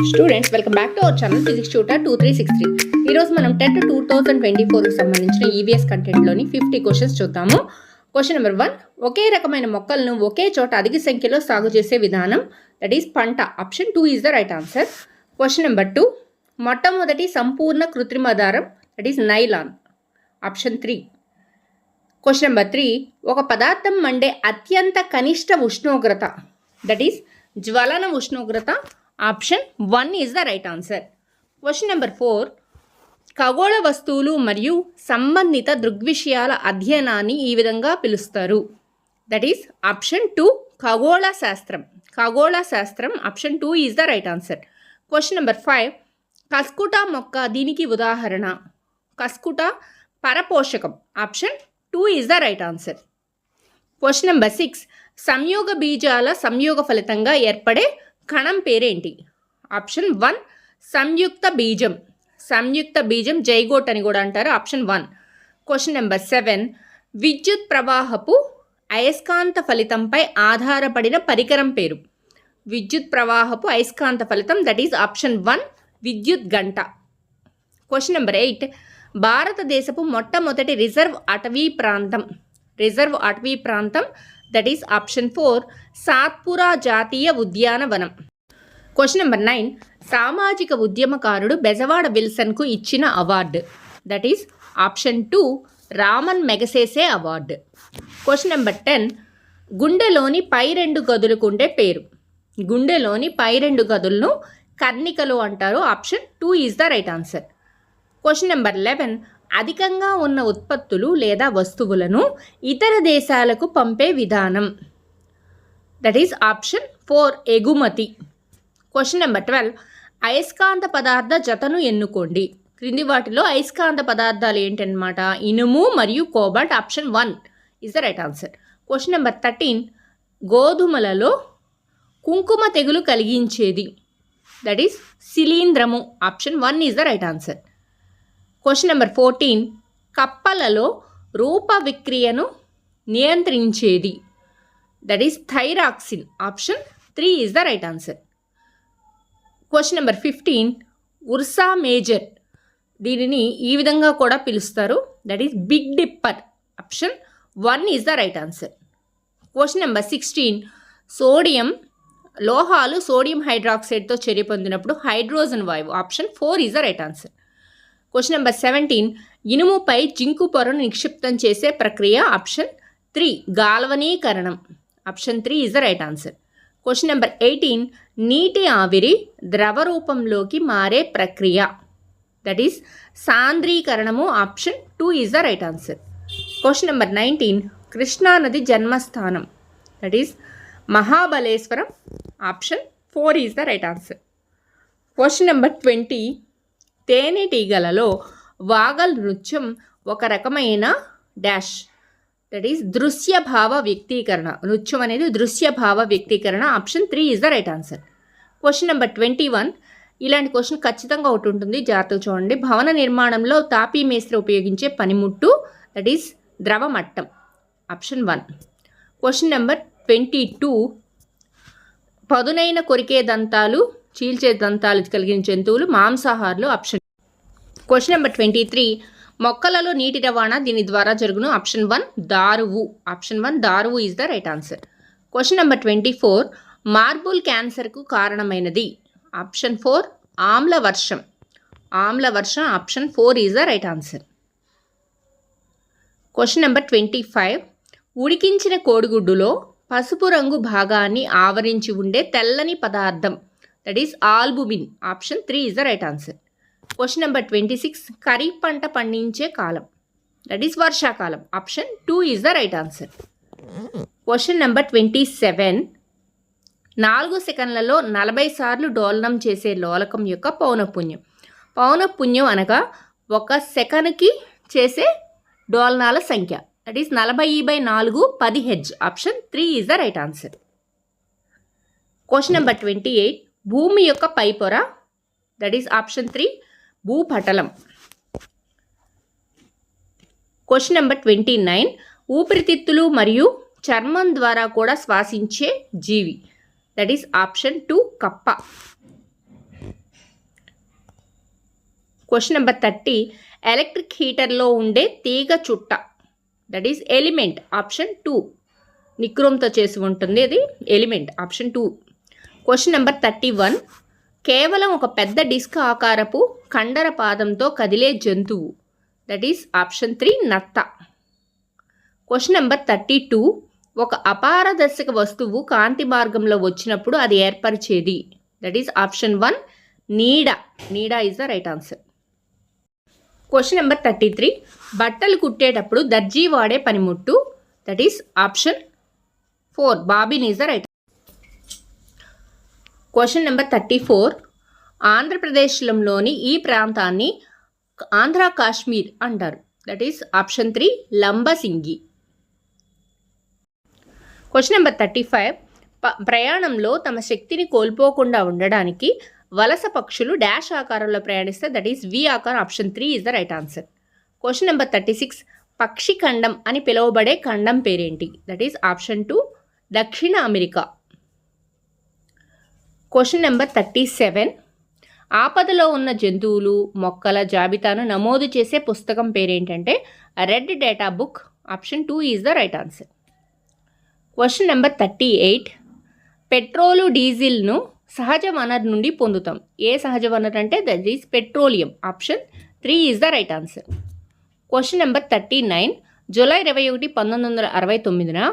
Students welcome back to our channel physics tutor 2363. ఈరోజు మనం TET 2024కి సంబంధించిన ఈవీఎస్ కంటెంట్లోని 50 క్వశ్చన్స్ చూద్దాము. క్వశ్చన్ నెంబర్ 1, ఒకే రకమైన మొక్కలను ఒకే చోట అధిక సంఖ్యలో సాగు చేసే విధానం, దట్ ఈస్ పంట. Option 2 is the right answer. Question number 2, మొట్టమొదటి సంపూర్ణ కృత్రిమ దారం, that is nylon. Option 3. Question number 3, ఒక పదార్థం మండే అత్యంత కనిష్ట ఉష్ణోగ్రత, దట్ ఈస్ జ్వలన ఉష్ణోగ్రత. Option 1 is the right answer. Question number 4, ఖగోళ వస్తువులు మరియు సంబంధిత దృగ్విషయాల అధ్యయనాన్ని ఈ విధంగా పిలుస్తారు, దట్ ఈస్ ఆప్షన్ 2 ఖగోళ శాస్త్రం. ఖగోళ శాస్త్రం. Option 2 is the right answer. Question number 5, Cuscuta మొక్క దీనికి ఉదాహరణ. కస్కుటా పరపోషకం. Option 2 is the right answer. Question number 6, సంయోగ బీజాల సంయోగ ఫలితంగా ఏర్పడే కణం పేరేంటి? ఆప్షన్ 1 సంయుక్త బీజం. సంయుక్త బీజం, జైగోట్ అని కూడా అంటారు. ఆప్షన్ 1. క్వశ్చన్ నెంబర్ 7, విద్యుత్ ప్రవాహపు అయస్కాంత ఫలితంపై ఆధారపడిన పరికరం పేరు. విద్యుత్ ప్రవాహపు అయస్కాంత ఫలితం, దట్ ఈస్ ఆప్షన్ 1 విద్యుత్ గంట. క్వశ్చన్ నెంబర్ 8, భారతదేశపు మొట్టమొదటి రిజర్వ్ అటవీ ప్రాంతం. రిజర్వ్ అటవీ ప్రాంతం, దట్ ఈస్ ఆప్షన్ 4 సాత్పురా జాతీయ ఉద్యానవనం. క్వశ్చన్ నెంబర్ 9, సామాజిక ఉద్యమకారుడు బెజవాడ విల్సన్కు ఇచ్చిన award, that is option 2 Ramon Magsaysay award. Question number 10, గుండెలోని పై రెండు గదులకు ఉండే పేరు. గుండెలోని పై రెండు గదులను కర్ణికలు అంటారు. Option 2 is the right answer. Question number 11, అధికంగా ఉన్న ఉత్పత్తులు లేదా వస్తువులను ఇతర దేశాలకు పంపే విధానం, దట్ ఈస్ ఆప్షన్ 4 ఎగుమతి. క్వశ్చన్ నెంబర్ 12, అయస్కాంత పదార్థ జతను ఎన్నుకోండి. క్రింది వాటిలో అయస్కాంత పదార్థాలు ఏంటన్నమాట? ఇనుము మరియు cobalt. Option 1 is the right answer. Question number 13, గోధుమలలో కుంకుమ తెగులు కలిగించేది, దట్ ఈస్ శిలీంధ్రము. Option 1 is the right answer. Question number 14, కప్పలలో రూప విక్రియను నియంత్రించేది, that is thyroxine. Option 3 is the right answer. Question number 15, Ursa Major దీనిని ఈ విధంగా కూడా పిలుస్తారు, that is big dipper. Option 1 is the right answer. Question number 16, sodium లోహాలు సోడియం హైడ్రాక్సైడ్తో చర్య పొందినప్పుడు హైడ్రోజన్ వాయువు. Option 4 is the right answer. Question number 17, ఇనుముపై జింకు పొరను నిక్షిప్తం చేసే ప్రక్రియ. ఆప్షన్ 3 గాల్వనీకరణం. Option 3 is the right answer. Question number 18, నీటి ఆవిరి ద్రవ రూపంలోకి మారే ప్రక్రియ, దట్ ఈస్ సాంద్రీకరణము. Option 2 is the right answer. Question number 19, కృష్ణానది జన్మస్థానం, that is Mahabaleshwaram. Option 4 is the right answer. Question number 20, తేనెటీగలలో వాగల్ నృత్యం ఒక రకమైన డాష్, దట్ ఈస్ దృశ్య భావ వ్యక్తీకరణ. నృత్యం అనేది దృశ్య భావ వ్యక్తీకరణ. Option 3 is the right answer. Question number 21, ఇలాంటి క్వశ్చన్ ఖచ్చితంగా ఒకటి ఉంటుంది, జాగ్రత్తగా చూడండి. భవన నిర్మాణంలో తాపీ మేస్త్రి ఉపయోగించే పనిముట్టు, దట్ ఈస్ ద్రవ మట్టం. ఆప్షన్ 1. క్వశ్చన్ నెంబర్ 22, పదునైన కొరికే దంతాలు చీల్చే దంతాలు కలిగిన జంతువులు మాంసాహారులు. ఆప్షన్. క్వశ్చన్ నెంబర్ 23, మొక్కలలో నీటి రవాణా దీని ద్వారా జరుగును. ఆప్షన్ 1 దారువు. ఆప్షన్ 1 దారువు is the right answer. Question number 24, marble క్యాన్సర్కు కారణమైనది. ఆప్షన్ 4 ఆమ్లవర్షం. ఆమ్లవర్షం. Option 4 is the right answer. Question number 25, ఉడికించిన కోడిగుడ్డులో పసుపు రంగు భాగాన్ని ఆవరించి ఉండే తెల్లని పదార్థం, that is albumin. Option 3 is the right answer. Question number 26, kharif పంట పండించే కాలం, దట్ ఈస్ వర్షాకాలం. Option 2 is the right answer. Question number 27, 4 సెకండ్లలో 40 సార్లు డోలనం చేసే లోలకం యొక్క పౌనఃపున్యం. పౌనఃపున్యం అనగా 1 సెకనుకి చేసే డోలనాల సంఖ్య, that is 40/4 10 hertz. Option 3 is the right answer. Question number 28, భూమి యొక్క పై పొర, దట్ ఈస్ ఆప్షన్ 3 భూపటలం. క్వశ్చన్ నెంబర్ 29, ఊపిరితిత్తులు మరియు చర్మం ద్వారా కూడా శ్వాసించే జీవి, దట్ ఈస్ ఆప్షన్ 2 కప్ప. క్వశ్చన్ నెంబర్ 30 ఎలక్ట్రిక్ హీటర్లో ఉండే తీగ చుట్ట దట్ ఈస్ ఎలిమెంట్ ఆప్షన్ 2. నిక్రోమ్తో చేసి ఉంటుంది, అది ఎలిమెంట్ ఆప్షన్ 2. క్వశ్చన్ నెంబర్ 31 కేవలం ఒక పెద్ద డిస్క్ ఆకారపు కండర పాదంతో కదిలే జంతువు దట్ ఈస్ ఆప్షన్ 3 నత్త. క్వశ్చన్ నెంబర్ 32 ఒక అపారదర్శక వస్తువు కాంతి మార్గంలో వచ్చినప్పుడు అది ఏర్పరిచేది దట్ ఈస్ ఆప్షన్ 1 నీడ. నీడ is the right answer. Question number 33 బట్టలు కుట్టేటప్పుడు దర్జీ వాడే పనిముట్టు that is option 4 bobbin is the right. Question number 34 ఆంధ్రప్రదేశ్లోని ఈ ప్రాంతాన్ని ఆంధ్ర కాశ్మీర్ అంటారు that is option 3 Lambasingi. Question number 35 ప్రయాణంలో తమ శక్తిని కోల్పోకుండా ఉండడానికి వలస పక్షులు డాష్ ఆకారంలో ప్రయాణిస్తే దట్ ఈస్ వి ఆకారం option 3 is the right answer. Question number 36 పక్షి ఖండం అని పిలువబడే ఖండం పేరేంటి దట్ ఈస్ ఆప్షన్ 2 దక్షిణ అమెరికా. క్వశ్చన్ నెంబర్ 37 ఆపదలో ఉన్న జంతువులు మొక్కల జాబితాను నమోదు చేసే పుస్తకం పేరేంటంటే red data book option 2 is the right answer. Question number 38 petrol డీజిల్ను సహజ వనరు నుండి పొందుతాం. ఏ సహజ వనరు అంటే that is petroleum option 3 is the right answer. Question number 39 July 21, 1969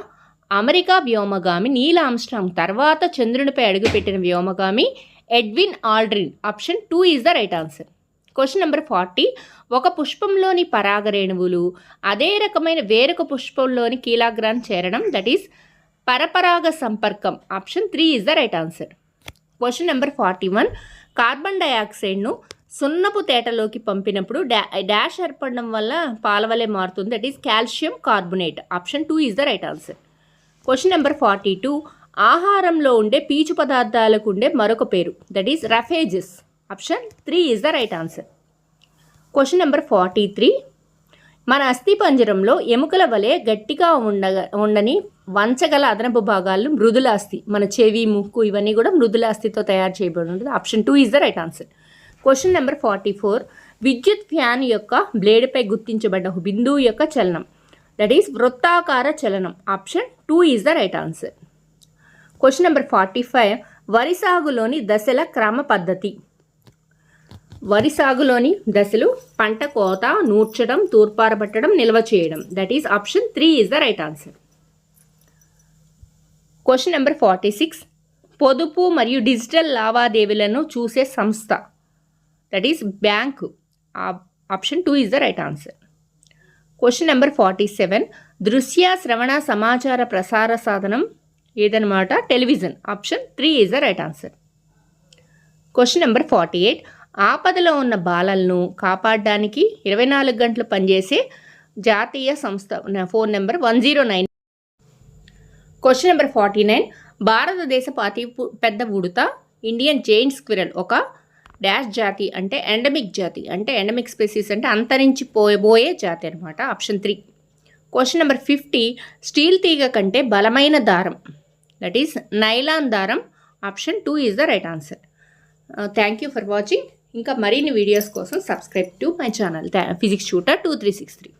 America వ్యోమగామి నీల్ ఆమ్స్ట్రాంగ్ తర్వాత చంద్రునిపై అడుగుపెట్టిన వ్యోమగామి Edwin Aldrin option 2 is the right answer. Question number 40 ఒక పుష్పంలోని పరాగరేణువులు అదే రకమైన వేరొక పుష్పంలోని కీలాగ్రాన్ని చేరడం దట్ ఈస్ పరపరాగ సంపర్కం option 3 is the right answer. Question number 41 carbon డైఆక్సైడ్ను సున్నపు తేటలోకి పంపినప్పుడు డాష్ ఏర్పడడం వల్ల పాలవలే మారుతుంది that is calcium carbonate option 2 is the right answer. Question number 42 ఆహారంలో ఉండే పీచు పదార్థాలకు ఉండే మరొక పేరు that is roughages option 3 is the right answer. Question number 43 మన అస్థిపంజరంలో ఎముకల వలె గట్టిగా ఉండని వంచగల అదనపు భాగాలను మృదులాస్థి, మన చెవి ముక్కు ఇవన్నీ కూడా మృదులాస్థితో తయారు చేయబడి ఉంటుంది option 2 is the right answer. Question number 44 విద్యుత్ ఫ్యాన్ యొక్క బ్లేడ్పై గుర్తించబడ్డ బిందువు యొక్క చలనం దట్ ఈస్ వృత్తాకార చలనం option 2 is the right answer. Question number 45 వరి సాగులోని దశల క్రమ పద్ధతి. వరి సాగులోని దశలు పంట కోత, నూర్చడం, తూర్పారబట్టడం, నిల్వ చేయడం that is option 3 is the right answer. Question number 46 పొదుపు మరియు డిజిటల్ లావాదేవీలను చూసే సంస్థ that is bank option 2 is the right answer. Question number 47 దృశ్య శ్రవణ సమాచార ప్రసార సాధనం ఏదన్నమాట television option 3 is the right answer. Question number 48 ఆపదలో ఉన్న బాలలను కాపాడడానికి 24 గంటలు పనిచేసే జాతీయ సంస్థ ఫోన్ నెంబర్ 109. క్వశ్చన్ నెంబర్ 49 భారతదేశపు అతి పెద్ద ఉడుత ఇండియన్ జైంట్ స్క్విరల్ ఒక డాష్ జాతి అంటే ఎండమిక్ జాతి అంటే ఎండమిక్ స్పెసీస్ అంటే అంతరించిపోయే జాతి అనమాట ఆప్షన్ 3. క్వశ్చన్ నెంబర్ 50 స్టీల్ తీగ కంటే బలమైన దారం దట్ ఈస్ నైలాన్ దారం option 2 is the right answer. Thank you for watching. ఇంకా మరిన్ని వీడియోస్ కోసం subscribe to my channel physics tutor 2363.